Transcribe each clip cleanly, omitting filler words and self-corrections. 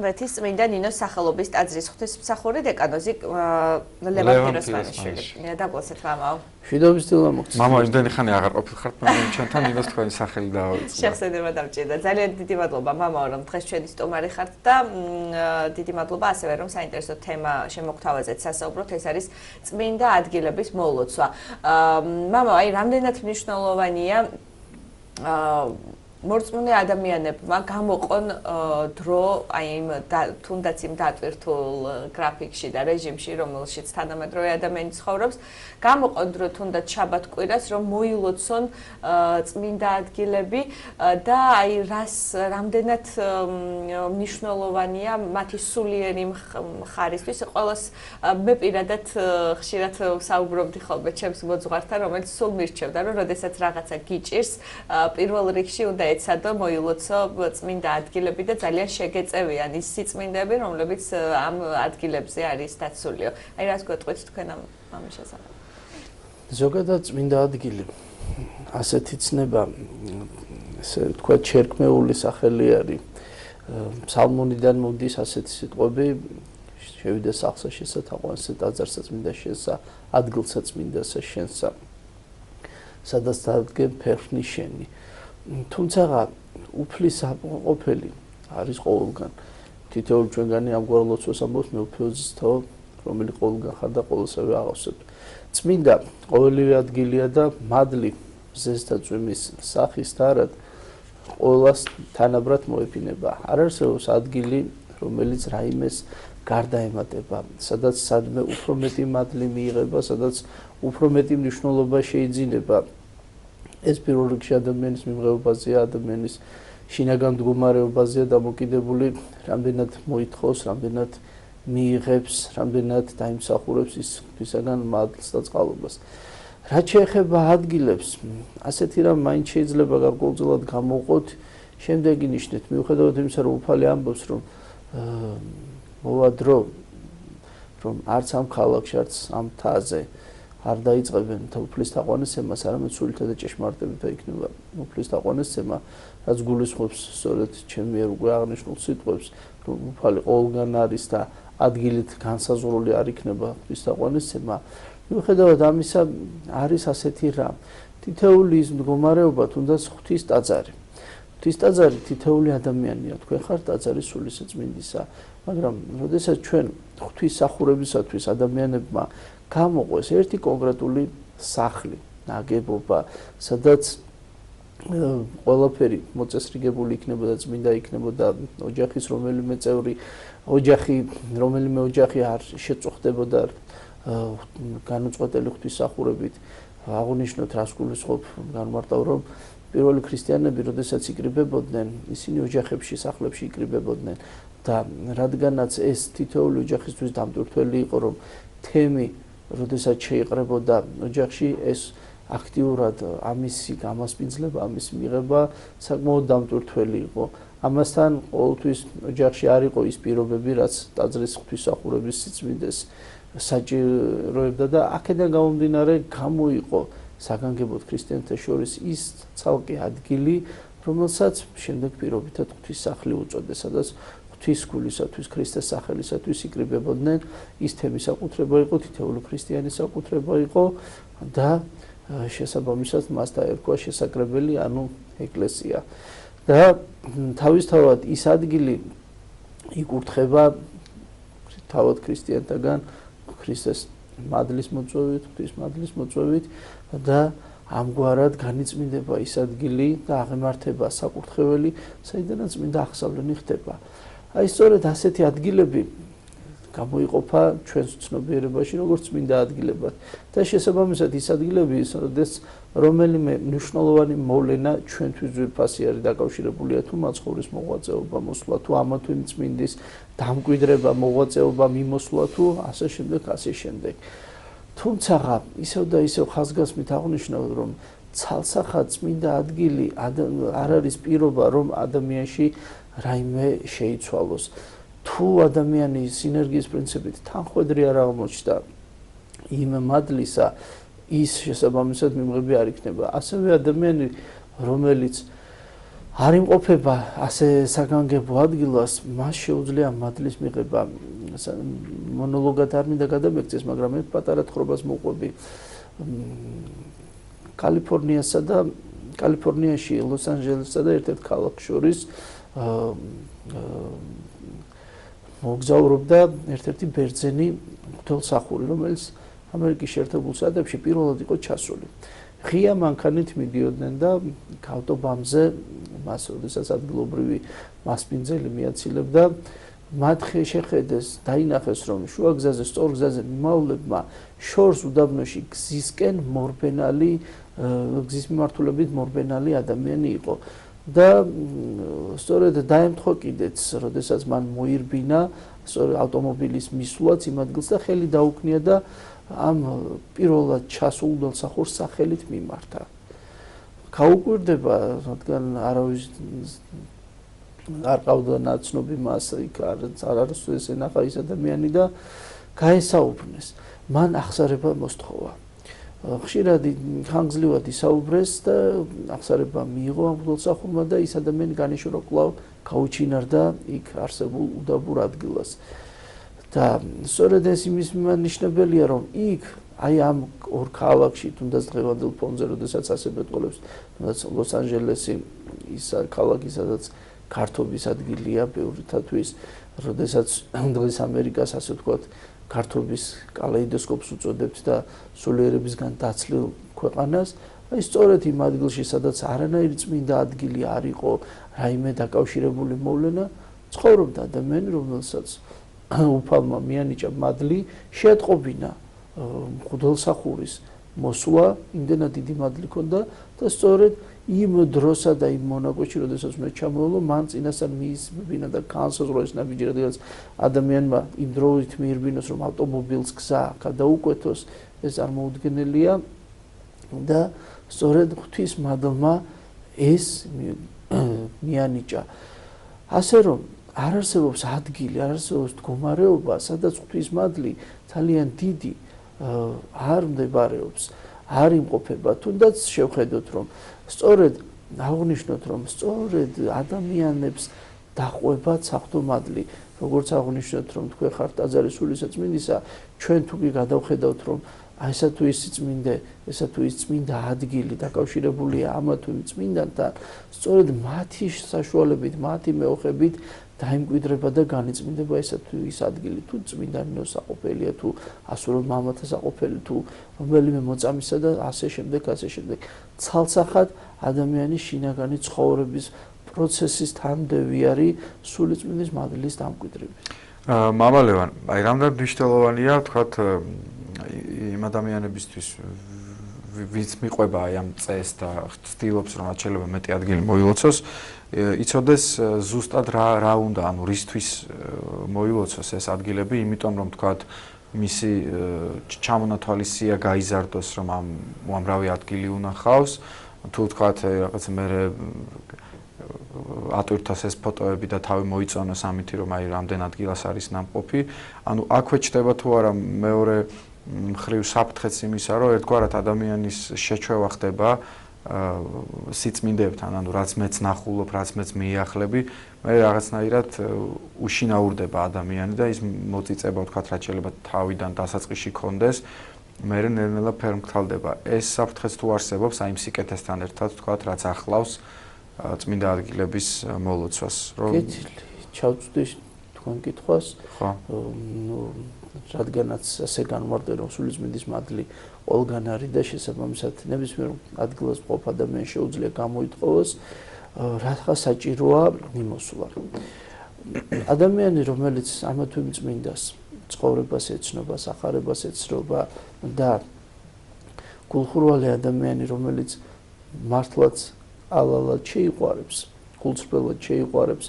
აფხაზ-მრეთის წმინდა ნინოს სახელობის ტაძრის ღვთისმსახური დეკანოზი ლევან ფიროსმანაშვილი. დაგვალსეთ მამაო. მშვიდობის დილა მოგწესრიგეთ. მამა იმდენი ხანი აღარ ყოფილიყართ, მაგრამ ჩვენთან ნინოს თქვენი სახელი დავიწყდა. შეხსენება დამჭირდა. ძალიან დიდი მადლობა მამაო, რომ დღეს ჩვენი სტუმარი ხართ და დიდი მადლობა ასევე რომ საინტერესო თემა შემოგთავაზეთ სასაუბროთ, ეს არის წმინდა ადგილების მოლოცვა. მამაო, აი რამდენად მნიშვნელოვანია მორწმუნე ადამიანებმა გამოყონ დრო აი იმ თუნდაც იმ დატვირთულ გრაფიკში და რეჟიმში, რომელშიც თანამედროვე ადამიანი ცხოვრობს, გამოყონ დრო თუნდაც შაბათ-კვირას, რომ მოილოცონ წმინდა ადგილები და აი რამდენად მნიშვნელოვანია მათი სულიერი მხარისთვის. ყველას მე პირადად ხშირად საუბრობდი ხოლმე ჩემს მოძღვართან, რომელიც სულ მირჩევდა, რომ როდესაც რაღაცა გიჭირს, პირველ რიგში უნდა ეცადო მოილოცო წმინდა ადგილები და ძალიან შეგეწევიან ის სიწმინდები, რომლებიც ამ ადგილებზე არის დაცულიო. აი რას გვეტყვით თქვენ ამის შესახებ? ზოგადად წმინდა ადგილი ასეთი ცნება, ესე ვთქვათ, შერქმეული სახელი არის. ფსალმუნიდან მოდის ასეთი სიტყვები, შევიდე სახლსა შესათაყვანსა, ტაძარსა წმინდა შენსა, ადგილსა წმინდასა შენსა, სადაც დადგენ ფერხნი შენი. თუმცა უფლის ყოფილი არის ყოველგან. თითოეულ ჩვენგანი ამგვარ ლოცვას ამბობს მე უფლისთო, რომელიც ყოველგან ხარ და ყოველსავე აღავსებ. წმინდა ყოველივე ადგილია და მადლი ზესთა წვიმის სახის თარად ყოველას თანაბრად მოეფინება. არ არსებობს ადგილი, რომელიც რაიმეს გარდა ემატება, სადაც სადმე უფრო მეტი მადლი მიიღება, სადაც უფრო მეტი მნიშვნელობა შეიძინება. ეს პირველ რიგში ადამიანის მიმღეობაზეა, ადამიანის შინაგან მდგომარეობაზეა დამოკიდებული, რამდენად მოითხოვს, რამდენად მიიღებს, რამდენად დაიმსახურებს ის ღვთისაგან მადლს და წყალობას. რაც შეეხება ადგილებს, ასეთი რამ მაინც შეიძლება გარკვეულწილად გამოვყოთ შემდეგი ნიშნით, მიუხედავად იმისა, რომ უფალი ამბობს, რომ მოვა დრო, რომ არც ამ ქალაქში, არც ამ მთაზე არ დაიწყებენ უფლის თაყვანისცემას, არამედ სულითა და ჭეშმარიტებით იქნება უფლის თაყვანისცემა, რაც გულისხმობს სწორედ ჩემი მიერ უკვე აღნიშნულ სიტყვებს, რომ უფალი ყოველგან არის და ადგილით განსაზღვრული არ იქნება უფლის თაყვანისცემა. მიუხედავად ამისა, არის ასეთი რამ. თითოეული ის მდგომარეობა, თუნდაც ღვთის ტაძარი. ღვთის ტაძარი თითოეული ადამიანია, თქვენ ხართ ტაძარი სულისა წმინდისა, მაგრამ როდესაც ჩვენ ღვთისმსახურებისათვის ადამიანებმა გამოყვეს ერთი კონკრეტული სახლი, ნაგებობა, სადაც ყველაფერი მოწესრიგებული იქნებოდა, წმინდა იქნებოდა, ოჯახის რომელიმე წევრი, რომელიმე ოჯახი არ შეწუხდებოდა განუწყვეტელი ღვთისმსახურებით. აღნიშნოთ, რას გულისხმობ, განმარტავ, რომ პირველი ქრისტიანები, როდესაც იკრიბებოდნენ, ისინი ოჯახებში, სახლებში იკრიბებოდნენ და რადგანაც ეს თითოეული ოჯახისთვის დამტვირთველი იყო, რომ თემი როდესაც შეიყრებოდა ოჯახში, ეს აქტიურად ამისი გამასპინძლება, ამის მიღება საკმაოდ დამტვირთველი იყო. ამასთან ყოველთვის ოჯახში არ იყო ის პირობები, რაც ტაძრის ღვთისმსახურების სიწმინდეს საჭიროებდა და აქედან გამომდინარე გამოიყო საგანგებოდ ქრისტიანთა შორის ის ცალკე ადგილი, რომელსაც შემდეგ პირობითად ღვთისსახლი უწოდეს, სადაც ღვთის გულისათვის, ქრისტეს სახელისათვის იკრიბებოდნენ. ის თემის საკუთრება იყო, თითოეული ქრისტიანის საკუთრება იყო და შესაბამისად მას დაერქვა შესაკრებელი, ანუ ეკლესია. და თავისთავად ის ადგილი იკურთხება თავად ქრისტიანთაგან ქრისტეს მადლის მოწვევით, ღვთის მადლის მოწვევით და ამგვარად განიწმინდება ის ადგილი და აღემართება საკურთხეველი, საიდანაც წმინდა აღსავლენი ხდება. აი სწორედ ასეთი ადგილები გამოიყოფა ჩვენს ცნობიერებაში როგორც წმინდა ადგილებად და შესაბამისად ის ადგილები, რომელიმე მნიშვნელოვანი მოვლენა ჩვენთვის ძვირფასი არის დაკავშირებულია თუ მაცხოვრის მოღვაწეობა, მოსვლა თუ ამა თუ იმ წმინდის დამკვიდრება, მოღვაწეობა, მიმოსვლა თუ ასე შემდეგ. თუმცა ისევ და ისევ ხაზგასმით აღნიშნავ, რომ ცალსახად წმინდა ადგილი არ არის პირობა, რომ ადამიანში რაიმე შეიცვალოს. თუ ადამიანი სინერგიის პრინციპით თანხვედრი არ აღმოჩნდა იმ მადლისა, ის შესაბამისად მიმღები არ იქნება. ასევე ადამიანი, რომელიც არ იმყოფება ასე საგანგებო ადგილას, მას შეუძლია მადლის მიღება. მონოლოგად არ მინდა გადამեկცეს, მაგრამ მე პატარა თხრობას მოყვები კალიფორნიასა და კალიფორნიაში ლოს-ანჯელესსა და ერთ-ერთ ქალაქს შორის მოგზაურობდა ერთ-ერთი ბერძენი ღვთელმსახური, რომელიც ამერიკის შეერთებულ შტატებში პირველად იყო ჩასული. ღია მანქანით მიდიოდნენ და ავტობანზე მას როდესაც ადგილობრივი მასპინძელი მიაცილებდა, მათ შეხედეს, დაინახეს, რომ შუა გზაზე, სწორ გზაზე მიმავალებმა შორს უდაბნოში გზისკენ მორბენალი, გზის მიმართულებით მორბენალი ადამიანი იყო. და სწორედ დაემთხვა კიდეც, როდესაც მან მოირბინა სწორედ ავტომობილის მისვლაც იმ ადგილს და ხელი დაუქნია და ამ პირველად ჩასულ ღვთელმსახურს სახელით მიმართა. გაუკვირდება, რადგან არავის არ ყავდა ნაცნობი მას, იქ არასოდეს ენახა ის ადამიანი და გაესაუბრნეს. მან აღსარება მოსთხოვა. ხშირად ხანგრძლივად ისაუბრეს და აღსარება მიიღო ამ ღვთელმსახურმა და ის ადამიანი განიშურა კვლავ გაუჩინარდა იქ არსებულ უდაბურ ადგილას. და სწორედ ეს იმის მიმანიშნებელია, რომ იქ აი ამ ორ ქალაქში, თუნდაც დღევანდელ ფონზე, როდესაც ასე მეტყოლებს, თუნდაც ლოს-ანჯელესი ის ქალაქი, სადაც გართობის ადგილია ბევრთათვის, როდესაც დღეს ამერიკას ასე ვთქვათ, გართობის კალეიდოსკოპს უწოდებთ და სულიერებისგან დაცლილ ქვეყანას, აი სწორედ იმ ადგილში, სადაც არანაირი წმინდა ადგილი არ იყო, რაიმე დაკავშირებული მოვლენა, ცხოვრობდა ადამიანი, რომელსაც უფალმა მიანიჭა მადლი, შეატყობინა ღვთელმსახურის მოსვლა, იმდენად დიდი მადლი ჰქონდა და სწორედ იმ დროსა და იმ მონაკვეთში, როდესაც მე ჩამოვალო, მან წინასწარ მიისმენინა და განსაზღვრა ეს ნაბიჯი, რადგან ადამიანმა იმ დროით მიირბინოს, რომ ავტომობილს გზა გადაუკვეთოს, ეს წარმოუდგენელია და სწორედ ღვთის მადლმა ეს მიანიჭა. ასე რომ არ არსებობს ადგილი, არ არსებობს მდგომარეობა, სადაც ღვთის მადლი ძალიან დიდი არ მდებარეობს, არ იმყოფება, თუნდაც შევხედოთ, რომ სწორედ აღნიშნოთ, რომ სწორედ ადამიანებს დაყვება საღვთო მადლი, როგორც აღნიშნოთ, რომ თქვენ ხართ ტაძარი სულისა წმინდისა, ჩვენ თუ კი გადავხედავთ, რომ ესა თუ ის წმინდა, ესა თუ ის წმინდა ადგილი დაკავშირებულია ამა თუ იმ წმინდანთან, სწორედ მათი საშუალებით, მათი მეოხებით დაიმკვიდრება და განიწმინდება ესა თუ ის ადგილი, თუ წმინდანინოს საყოფელია, თუ ასურულ მამათა საყოფელი, თუ რომელიმე მოწამისა და ასე შემდეგ, ასე შემდეგ. ცალსახად ადამიანის შინაგანი ცხოვრების პროცესის თანმდევი არის სული წმინდის მადლის დამკვიდრება. მამა ლევან, აი რამდენად მნიშვნელოვანია, თქვათ, იმ ადამიანებისთვის, ვინც მიყვება აი ამ წესს და ცდილობს, რომ რაც შეიძლება მეტი ადგილი მოილოცოს, იცოდეს ზუსტად რა უნდა, ანუ რისთვის მოილოცოს ეს ადგილები, იმიტომ რომ თქვათ, მისი ჩამონათვალისია გაიზარდოს, რომ ამ უამრავი ადგილი უნახავს, თუ თქვათ, რაღაც მე ატვირთოს ეს ფოტოები და თავი მოიწონოს ამითი, რომ აი რამდენ ადგილას არის ნამყოფი, ანუ აქვე ჩდება თუ არა მეორე მხრივ საფრთხეც იმისა, რომ ერთგვარად ადამიანის შეჩვევა ხდება სიწმინდებთან, ანუ რაც მეც ნახულობ, რაც მეც მიახლები, მე რაღაცნაირად უშინაურდება ადამიანი და ის მოწიწება, ვთქვათ, რაც შეიძლება თავიდან დასაწყისში ქონდეს, მე ნელ-ნელა ფერმკრთალდება. ეს საფრთხეც თუ არსებობს, აი იმ სიკეთესთან ერთად, ვთქვათ, რაც ახლავს წმინდა ადგილების მოლოცვას, რომ ჩავწვდი თქვენ კითხვას, ხო, რადგანაც ასე განმარტე, რომ სულიწმინდის მადლი ყველგან არის და შესაბამისად ნებისმიერ ადგილას მყოფ ადამიანს შეუძლია გამოიტყოვოს, რა საჭიროა მიმოსვლა. ადამიანი, რომელიც ამა თუ იმ წმინდას ცხოვრებას ეცნობა, სახარებას ეცნობა და გულხურვალი ადამიანი, რომელიც მართლაც ალალად შეიყვარებს, გულწრფელად შეიყვარებს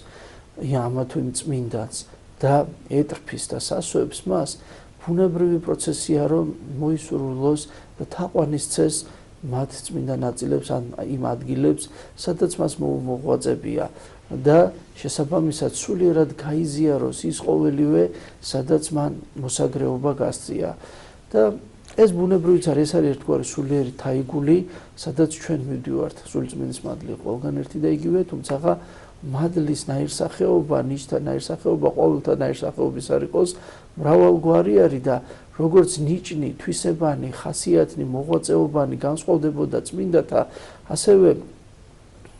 ამა თუ იმ წმინდანს და ეტრფის და სასვებს მას, ბუნებრივი პროცესია, რომ მოისურვილოს და თაყვანისცეს მათ წმინდა ნაწილებს ან იმ ადგილებს, სადაც მას მოღვაწებია და შესაბამისად სულიერად გაიზიაროს ის ყოველივე, სადაც მან მოსაგრეობა გასწია. და ეს ბუნებრივიც არის, ეს არის ერთგვარი სულიერი თაიგული, სადაც ჩვენ მივდივართ, სულიწმინდის მადლი ყველგან ერთი და იგივე, თუმცა მადლის ნაირსახეობა, ნიშთა ნაირსახეობა, ყოველთა ნაირსახეობის არ იყოს, მრავალგვარი არის და როგორც ნიჭნი, თვისებანი, ხასიათნი, მოღვაწეობანი განსხვავდებოდა წმინდათა, ასევე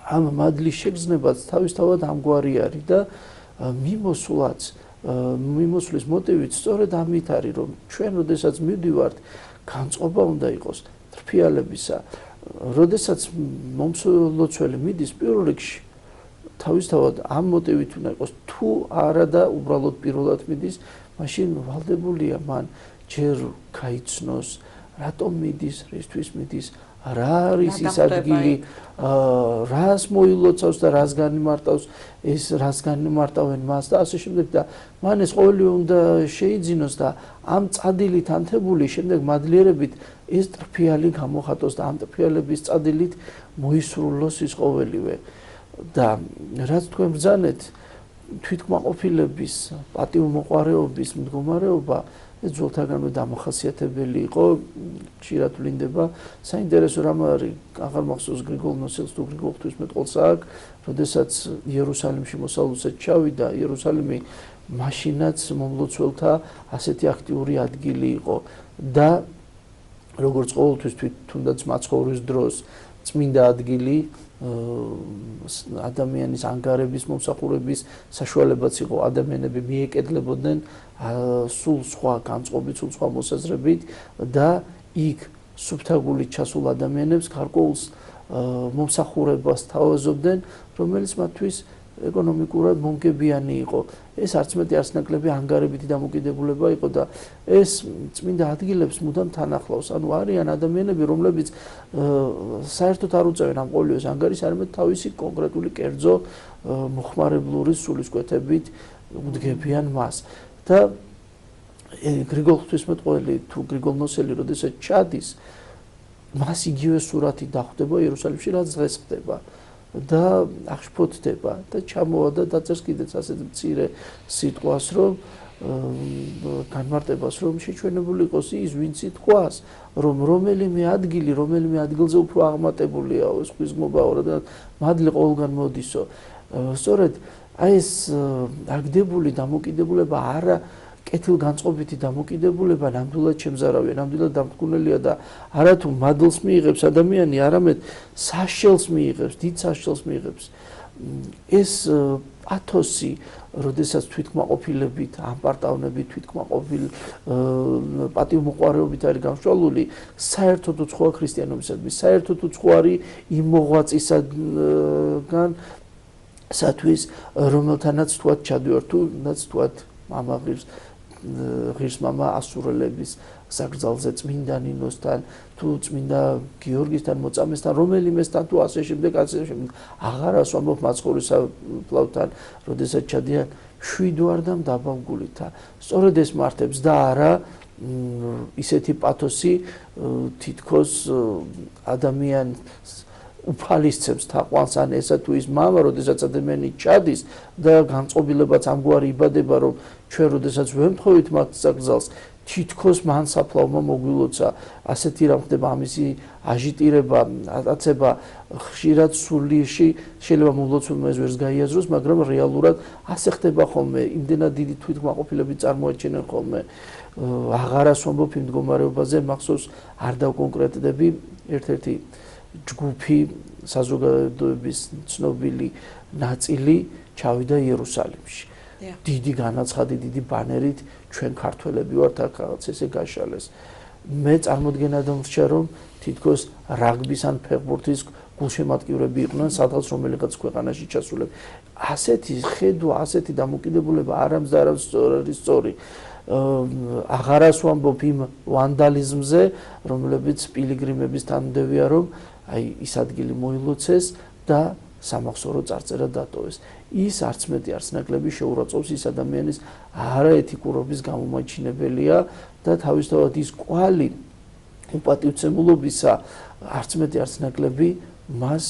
ამ მადლის შეგრძნებაც თავისთავად ამგვარი არის და მიმოსვლის მოტივიც სწორედ ამით არის, რომ ჩვენ როდესაც მივდივართ, განწყობა უნდა იყოს თრფიალებისა, როდესაც მომლოცველი მიდის პირველ რიგში თავისთავად ამ მოტივით უნდა იყოს, თუ არა და უბრალოდ პირველად მიდის, მაშინ ვალდებულია მან ჯერ გაიცნოს, რატომ მიდის, რისთვის მიდის, რა არის ის ადგილი, რას მოილოცავს და რას განიმარტავს, ეს რას განიმარტავენ მას და ასე შემდეგ და მან ეს ყოველივე უნდა შეიძინოს და ამ წადილით ანთებული შემდეგ მადლიერებით ეს ტრფიალი გამოხატოს და ამ ტრფიალების წადილით მოისრულოს ის ყოველივე. და რაც თქვენ ბრძანეთ, თვითკმაყოფილების, პატივმოყვარეობის მდგომარეობა ეს ძველთაგანვე დამახასიათებელი იყო, ხშირად ვლინდება. საინტერესო რამ არის, აღარ მახსოვს გრიგოლ ნოსელს თუ გრიგოლ ღვთისმეტყველს აქ, როდესაც იერუსალიმში მოსავლისად ჩავიდა, იერუსალიმი მაშინაც მომლოცველთა ასეთი აქტიური ადგილი იყო და როგორც ყოველთვის თუნდაც მაცხოვრის დროს წმინდა ადგილი ადამიანის ანგარების მომსახურების საშუალებაც იყო, ადამიანები მიეკედლებოდნენ სულ სხვა განწყობით, სულ სხვა მოსაზრებით და იქ სუფთაგულით ჩასულ ადამიანებს გარკვეულ მომსახურებას თავაზობდნენ, რომელიც მათთვის ეკონომიკურად მომგებიანი იყო. ეს არც მეტი არც ნაკლები ანგარებითი დამოკიდებულება იყო და ეს წმინდა ადგილებს მუდამ თან ახლავს. ანუ არიან ადამიანები, რომლებიც საერთოდ არ უწევენ ამ ყოველივეს ანგარის, არამედ თავისი კონკრეტული კერძო მოხმარებლური სულისკვეთებით უდგებიან მას. და გრიგოლ ღვთისმეტყველი თუ გრიგოლ ნოსელი როდესაც ჩადის, მას იგივე სურათი დახვდება იერუსალიმში, რაც დღეს ხდება. და აღშფოთდება და ჩამოვა და დაწერს კიდეც ასეთ მცირე სიტყვას, რომ განმარტებას, რომ შეჩვენებული იყოს ის, ვინც ითქვას, რომ რომელიმე ადგილზე უფრო აღმატებულია ეს ღვთისმობაო და მადლი ყოველგან მოდისო. სწორედ აი ეს აგდებული დამოკიდებულება არა კეთილგანწყობითი დამოკიდებულება ნამდვილად შემზარავია, ნამდვილად დამტკუნელია და არათუ მადლს მიიღებს ადამიანი, არამედ საშელს მიიღებს, დიდ საშელს მიიღებს. ეს პათოსი, როდესაც თვითკმაყოფილებით, ამპარტავნებით, პატივმოყვარეობით არის გამშვალული, საერთოდ უცხოა ქრისტიანობისადმი, საერთოდ უცხოა იმ მოღვაწისაგან, სათვის რომელთანაც თქვათ ჩადივარ, თუნდაც თქვათ მამა ღირს მამა ასურელების საგრძალზე წმინდა ნინოსთან, თუ წმინდა გიორგისთან, მოწამესთან, რომელიმესთან თუ ასე შემდეგ, აღარას ვამბობ მაცხოვრისაფლავთან, როდესაც ჩადიან მშვიდვარ და მდაბალგულითა. სწორედ ეს მართებს და არა ისეთი პათოსი თითქოს ადამიანს უფალისცემს თაყვანს, ან ესა თუ ის მამა, როდესაც ადამიანი ჩადის და განწყობილებაც ამგვარი იბადება, რომ ჩვენ როდესაც ვემთხოვით მათ საგზალს, თითქოს მან საფლავმა მოგვილოცა, ასეთი რამ ხდება, ამისი აჟიტირება, ატაცება ხშირად სულში შეიძლება მომლოცველმა ეს ვერს გაიაზროს, მაგრამ რეალურად ასე ხდება ხოლმე, იმდენად დიდი თვითკმაყოფილებით წარმოაჩენენ ხოლმე. აღარას ვამბობ იმ მდგომარეობაზე, მახსოვს არ დავკონკრეტდები, ერთ-ერთი ჯგუფი საზოგადოების ცნობილი ნაწილი ჩავიდა იერუსალიმში. დიდი განაცხადი, დიდი ბანერით ჩვენ ქართველები ვართ, აქ რაღაც ესე გაშალეს. მე წარმოდგენა დამრჩა, რომ თითქოს რაგბის ან ფეხბურთის გულშემატკივრები იყვნენ, სადღაც რომელიღაც ქვეყანაში ჩასულები. ასეთი ხედვა, ასეთი დამოკიდებულება არამც და არამც არის სწორი. აღარას ვამბობ იმ ვანდალიზმზე, რომლებიც პილიგრიმების თანმდევია, რომ აი ის ადგილი მოილოცეს და სამახსოვრო წარწერა დატოვეს. ის არც მეტი არც ნაკლები შეურაცხყოფს ის ადამიანის არაეთიკურობის გამომაჩინებელია და თავისთავად ის კვალი უპატივცემულობისა არც მეტი არც ნაკლები მას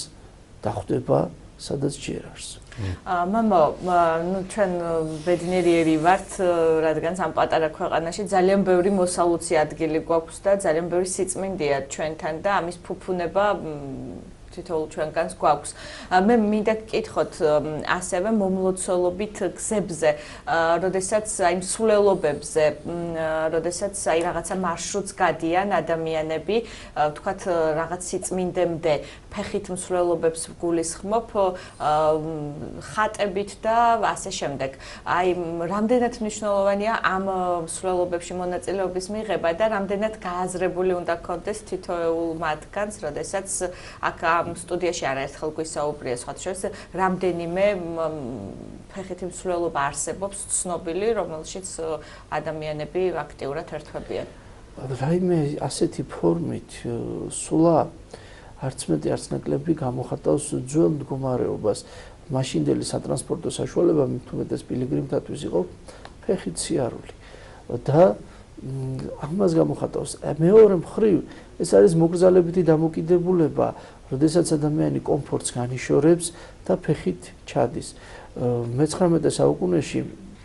დახვდება სადაც ჯერ არის. მამო, ну ჩვენ ბედნიერი ვართ, რადგან ამ პატარა ქვეყანაში ძალიან ბევრი მოსალოცი ადგილი გვაქვს და ძალიან ბევრი სიწმინდეა ჩვენთან და ამის ფუფუნება თითოეულ ჩვენგანს გვაქვს. მე მინდა გკითხოთ ასევე მომლოცველობით გზებზე, როდესაც აი მსვლელობებზე, როდესაც აი რაღაცა მარშრუტს გადიან ადამიანები, ვთქვათ რაღაც სიწმინდემდე, ფეხით მსვლელობებს გულისხმობ, ხატებით და ასე შემდეგ. აი რამდენად მნიშვნელოვანია ამ მსვლელობებში მონაწილეობის მიღება და რამდენად გააზრებული უნდა გქონდეს თითოეულ მათგანს, როდესაც აქ სტუდიაში არაერთხელ გვისაუბრია სხვა შორის რამდენიმე ფეხით მსვლელობა არსებობს ცნობილი, რომელშიც ადამიანები აქტიურად ერთვებიან. რაიმე ასეთი ფორმით სულა არც მეტი არც ნაკლები გამოხატავს ძველ მდგომარეობას. მაშინდელი სატრანსპორტო საშუალება მithumetes პილიგრიმთათვის იყო ფეხით სიარული და ამას გამოხატავს. მეორე მხრივ ეს არის მოგზალებითი დამოკიდებულება, როდესაც ადამიანი კომფორტს განიშორებს და ფეხით ჩადის. მე-19 საუკუნეში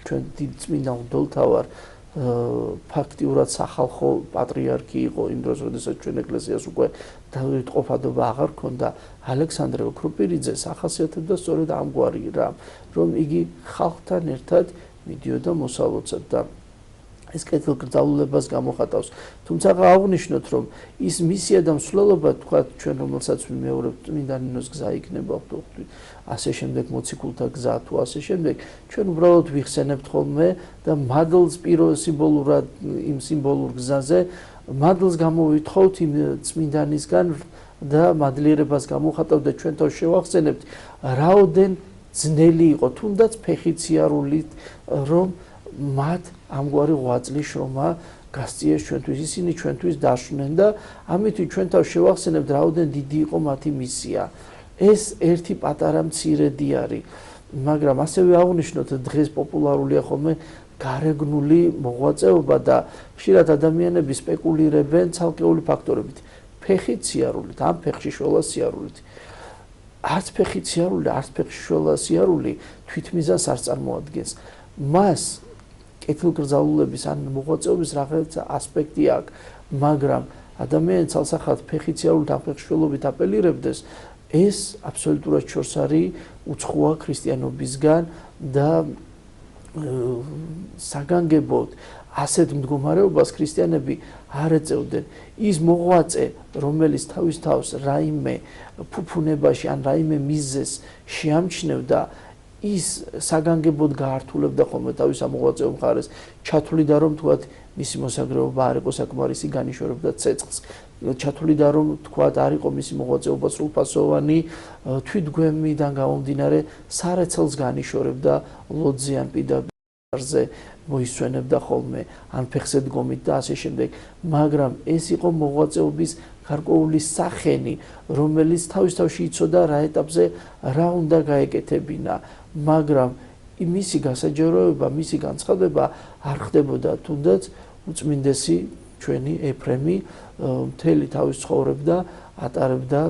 ჩვენ დიდ წმინდა მღვდელთავარ ფაქტიურად სახალხო პატრიარქი იყო იმ დროს, როდესაც ჩვენ ეკლესიას უკვე დავითყოფადობა აღარ ჰქონდა. ალექსანდრე ოქროპირიძეს ახასიათებდა სწორედ ამგვარი რამ, რომ იგი ხალხთან ერთად მიდიოდა მოსალოცად და ეს კეთილგრძელებას გამოხატავს. თუმცა აღნიშნოთ, რომ ის მისია და მსვლელობა, თქვა ჩვენ რომელსაც ვიმეორებთ, წმინდა ნინოს გზა იქნება, ვთქვით, ასე შემდეგ მოციქულთა გზა თუ ასე შემდეგ, ჩვენ უბრალოდ ვიხსენებთ ხოლმე და მადლს სიმბოლურად იმ სიმბოლურ გზაზე, მადლს გამოვითხოვთ იმ წმინდანისგან და მადლიერებას გამოხატავთ და ჩვენ თავს შევახსენებთ, რაოდენ ძნელი იყო, თუნდაც ფეხით სიარულით, რომ მათ ამგვარი ღვაწლის შრომა გასწიეს ჩვენთვის, ისინი ჩვენთვის დაშვნენ და ამით ჩვენ თავს შევახსენებთ, რაოდენ დიდი იყო მათი მისია. ეს ერთი პატარა მცირედი არის, მაგრამ ასევე აღნიშნოთ, დღეს პოპულარულია ხოლმე გარეგნული მოღვაწეობა და ხშირად ადამიანები სპეკულირებენ ცალკეული ფაქტორებით, ფეხით სიარულით, ამ ფეხში შველა სიარულით. არც ფეხით სიარული, არც ფეხში შველა სიარული თვითმიზანს არ წარმოადგენს. მას კეთილგრძელების ან მოღვაწეობის რაღაცა ასპექტი აქვს, მაგრამ ადამიანი ცალსახად ფეხით სიარულით ან ფეხში შველობით აპელირებდეს, ეს აბსოლუტურად შორს არის უცხოა ქრისტიანობისგან და საგანგებოდ ასეთ მდგომარეობას ქრისტიანები არ ეწევდნენ. ის მოღვაწე, რომელიც თავის თავს რაიმე ფუფუნებაში ან რაიმე მიზეზს შეამჩნევდა, ის საგანგებოდ გაართულებდა ხოლმე თავის ამოღვაწეო მხარეს, ჩათვლიდა რომ თქვათ მისი მოსაგრეობა არ იყო საკმარისი, განიშორებდა ცეცხლს, ჩათვლიდა რომ თქვათ არ იყო მისი მოღვაწეობა სრულფასოვანი, თვითგვემიდან გამომდინარე სარეცელს განიშორებდა ლოძზე ან პიდაგზე მოისვენებდა ხოლმე ან ფეხზე დგომით და ასე შემდეგ, მაგრამ ეს იყო მოღვაწეობის გარკვეული სახენი, რომელიც თავის თავში იცოდა რა ეტაპზე რა უნდა გაეკეთებინა, მაგრამ მისი გასაჯაროება, მისი განცხადება არ ხდებოდა, თუნდაც უწმინდესი ჩვენი ეფრემი მთელი თავის ცხოვრებდა, ატარებდა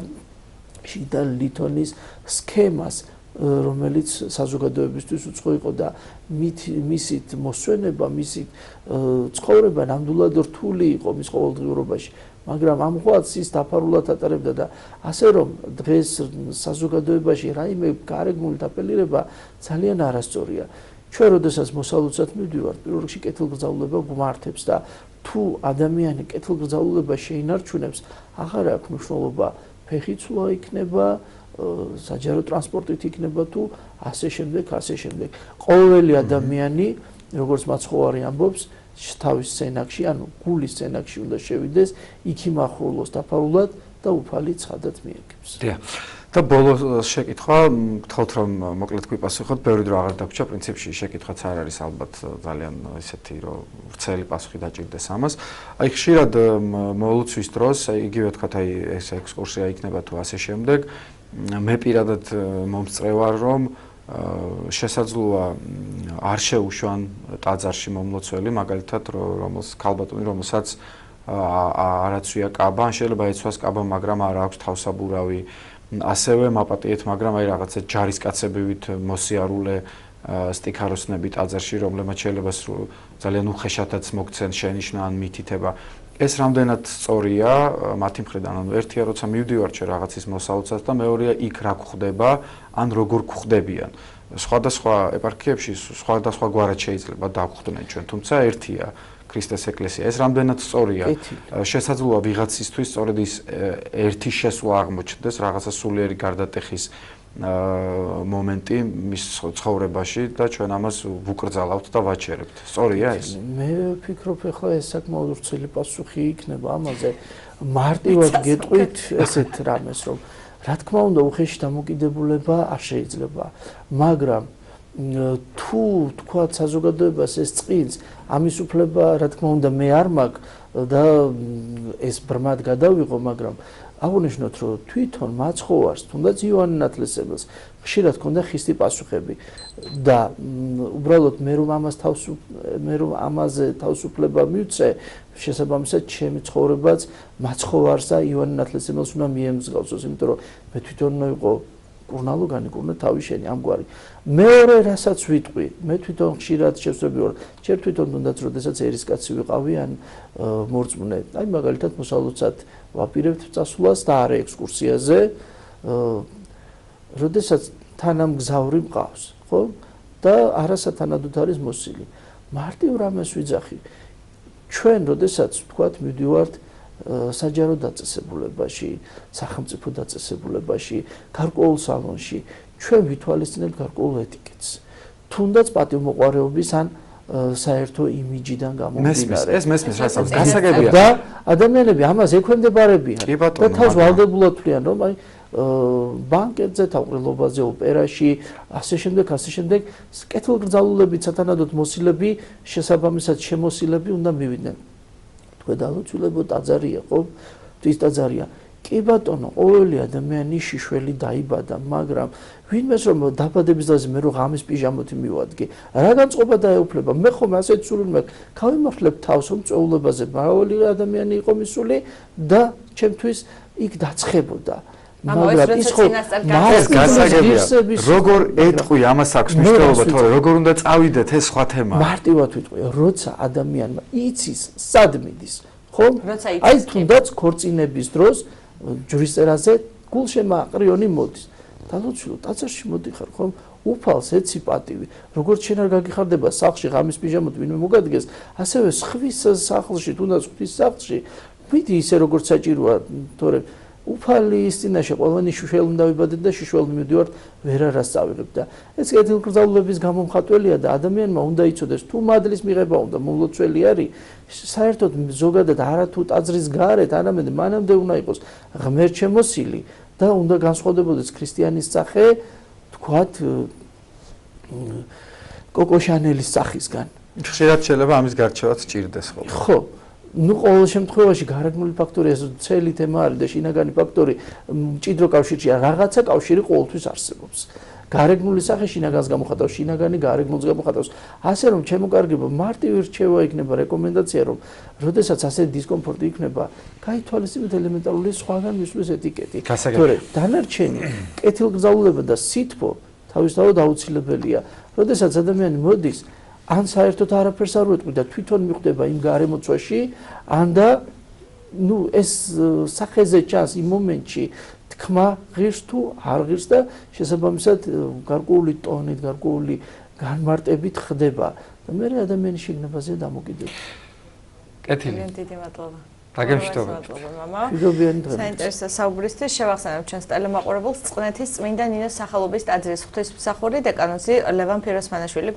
შიდა ლითონის სქემას, რომელიც საზოგადოებისთვის უცხო იყო და მისით მოსვენება, მისით ცხოვრება ნამდვილად რთული იყო მის ყოველდღიურობაში. მაგრამ ამ ღვაწს ის დაფარულად ატარებდა და ასე რომ დღეს საზოგადოებაში რაიმე გარეგნული დაპელირება ძალიან არასწორია. ჩვენ როდესაც მოსალოცად მივდივართ, პირველ რიგში კეთილგრძელება გვმართებს და თუ ადამიანი კეთილგრძელება შეინარჩუნებს, აღარ აქვს მნიშვნელობა ფეხით სვლა იქნება, საჯარო ტრანსპორტით იქნება თუ ასე შემდეგ, ასე შემდეგ. ყოველი ადამიანი, როგორც მაცხოვარი ამბობს, თავის სცენაში, ანუ გულის სცენაში უნდა შევიდეს, იქ იმახვილოს დაფარულად და უფალი ცხადად მიეკებს. დიახ. და ბოლოს შეკითხვა, გთხოვთ რომ მოკლედ გვიპასუხოთ, ბევრი დრო აღარ დაგვრჩა, პრინციპში შეკითხვაც არ არის ალბათ ძალიან ისეთი, რომ ვრცელი პასუხი დაჭირდეს ამას. აი ხშირად მოლოცვის დროს, იგივე ვთქვათ, აი ეს ექსკურსია იქნება თუ ასე შემდეგ, მე პირადად მომსწრე ვარ, რომ შესაძლოა არ შეუშვან ტაძარში მომლოცველი, მაგალითად, ქალბატონი, რომელსაც არაცვია კაბა, ან შეიძლება ეცვას კაბა, მაგრამ არ აქვს თავსაბურავი, ასევე მაპატიეთ, მაგრამ აი რაღაცა ჯარისკაცებივით მოსიარულე სტიქაროსნებით აზერში, რომლებმაც შეიძლება ძალიან უხეშათაც მოგცენ შენიშვნა ან მითითება. ეს რამდენად სწორია მათი მხრიდან, ანუ ერთია როცა მივდივარ ჩვენ რაღაცის მოსაუცად და მეორეა იქ რა გვხდება, ან როგორ გვხდებიან. სხვადასხვა ეპარქიებში სხვადასხვა გვარად შეიძლება დავხვდნენ ჩვენ, თუმცა ერთია ქრისტეს ეკლესია. ეს რამდენად სწორია? შესაძლოა ვიღაცისთვის სწორედ ის ერთი შესვლა აღმოჩნდეს რაღაცა სულიერი გარდატეხის მომენტი მის ცხოვრებაში და ჩვენ ამას ვუკრძალავთ და ვაჩერებთ. სწორია ეს? მე ვფიქრობ, ახლა ეს საკმაოდ ვრცელი პასუხი იქნება ამაზე. მარტივად გეტყვით ესეთ რამეს, რომ რა თქმა უნდა უხეში დამოკიდებულება არ შეიძლება, მაგრამ თუ თქვა საზოგადოებას ეს წყინს, ამის უფლება რა თქმა უნდა მე არ მაქვს და ეს ბრმად გადავიღო, მაგრამ აღნიშნოთ, რომ თვითონ მაცხოვარს, თუნდაც იოანე ნათლისმცემელს ხშირად ჰქონდა ხისტი პასუხები და უბრალოდ მე რომ ამაზე თავისუფლება მივცე, შესაბამისად ჩემი ცხოვრებაც მაცხოვარს და იოანე ნათლისმცემელს უნდა მიემსგავსოს, იმიტომ რომ მე თვითონ ვიყო კურნალოგანი, კურნა თავი შენი ამგვარი. მეორე რასაც ვიტყვი, მე თვითონ ხშირად შევსწრები ვარ. ჯერ თვითონ თუნდაც როდესაც ერისკაცი ვიყავი ან მორწმუნე, აი მაგალითად მოსალოცად ვაპირებთ წასვლას და არა ექსკურსიაზე, როდესაც თანამგზავრი მყავს, ხო? და არასათანადოდ არის მოსილი. მარტივ რამეს ვიძახი. ჩვენ როდესაც ვთქვათ მივდივართ საჯარო დაწესებულებაში, სახელმწიფო დაწესებულებაში, გარკვეულ სალონში, ჩვენ ვითვალისწინებთ გარკვეულ ეტიკეტს. თუნდაც პატივმოყვარეობის ან საერთო იმიჯიდან გამომდინარე. ეს მესმის რასაც გასაგებია. და ადამიანები ამას ექვემდებარებიან და თავს ვალდებულად თვლიან, რომ აი ბანკეტზე, თავყრილობაზე, ოპერაში, ასე შემდეგ, კეთილგრძელულებით სათანადოდ მოსილები, შესაბამისად შემოსილები უნდა მივიდნენ. თქვენ დალოცულებო ტაძარია, ხო? თვის ტაძარია. კი ბატონო, ყოველი ადამიანი შიშველი დაიბადა, მაგრამ ვინმეს რომ დაბადების დღეზე მე რო ღამის პიჟამოთი მივადგე, რა განწყობა დაეუფლება? მე ხომ ასეთ სული მაქვს, გავიმართლებ თავს რომ წვეულებაზე მრავალი ადამიანი იყო მისული და ჩემთვის იქ დაცხებოდა. მაგრამ ის ხო გასაგებია. როგორ ეტყვი ამას აქვს მნიშვნელობა, თორე როგორ უნდა წავიდეთ ეს სხვა თემაა. მარტივად ვიტყვი, როცა ადამიანმა იცის სად მიდის, ხო? აი თუნდაც ქორწინების დროს ჯვრისწერაზე გულშემაყრიონი მოდის. დალოცულო ტაძარში მოდიხარ, ხომ? უფალს ეცი პატივი. როგორც შენ არ გაგიხარდება სახლში ღამის პიჟამოთ ვინმე მოგადგეს, ასევე სხვის სახლში, თუნდაც ღვთის სახლში, მიდი ისე როგორც საჭიროა, თორე უფალის წინაშე ყველანი შიშველი უნდა ვიბადეთ და შიშველი მივდივართ, ვერ არას წავიღებ და ეს კეთილგრძელულების გამომხატველია და ადამიანმა უნდა იცოდეს თუ მადლის მიღება უნდა მოლოცველი არის, საერთოდ ზოგადად არათუ ტაძრის გარეთ, არამედ მანამდე უნდა იყოს ღმერთშემოსილი და უნდა განსხვავდებოდეს ქრისტიანის სახე, თქვათ კოკო შანელის სახისგან. ხშირად შეიძლება ამის გარჩევაც სჭირდეს ხოლმე. ხო. ნუ ყოველ შემთხვევაში გარეგნული ფაქტორი ეს ცელი თემა არის და შინაგანი ფაქტორი მჭიდრო კავშირშია, რაღაცა კავშირი ყოველთვის არსებობს. გარეგნული სახე შინაგანს გამოხატავს, შინაგანი გარეგნულს გამოხატავს. ასე რომ ჩემოკარგება მარტივი რჩევა იქნება, რეკომენდაცია რომ როდესაც ასე დისკომფორტი იქნება, გაითვალისწინოთ ელემენტარული სხვაგან მისვლის ეტიკეტი. თორე დანარჩენი კეთილგრძელულება და სითბო თავისთავად აუცილებელია. როდესაც ადამიანი მოდის ან საერთოდ არაფერს არ უეტყვი და თვითონ მიხვდება იმ გარემოცვაში, ან და ნუ ეს სახეზე ჩანს იმ მომენტში თქმა ღირს თუ არ ღირს და შესაბამისად გარკვეული ტონით, გარკვეული განმარტებით ხდება და მე ადამიანი შეგნებაზე დამოკიდებული. კეთილი. დიდი მადლობა. დაგემშვიდობებით. მშვიდობიანი დღე. საინტერესო საუბრისთვის შევახსენებ ჩვენს ტელემაყურებელს წყნეთის წმინდა ნინოს სახელობის ტაძრის ღვთისმსახური დეკანოზი ლევან ფიროსმანაშვილი.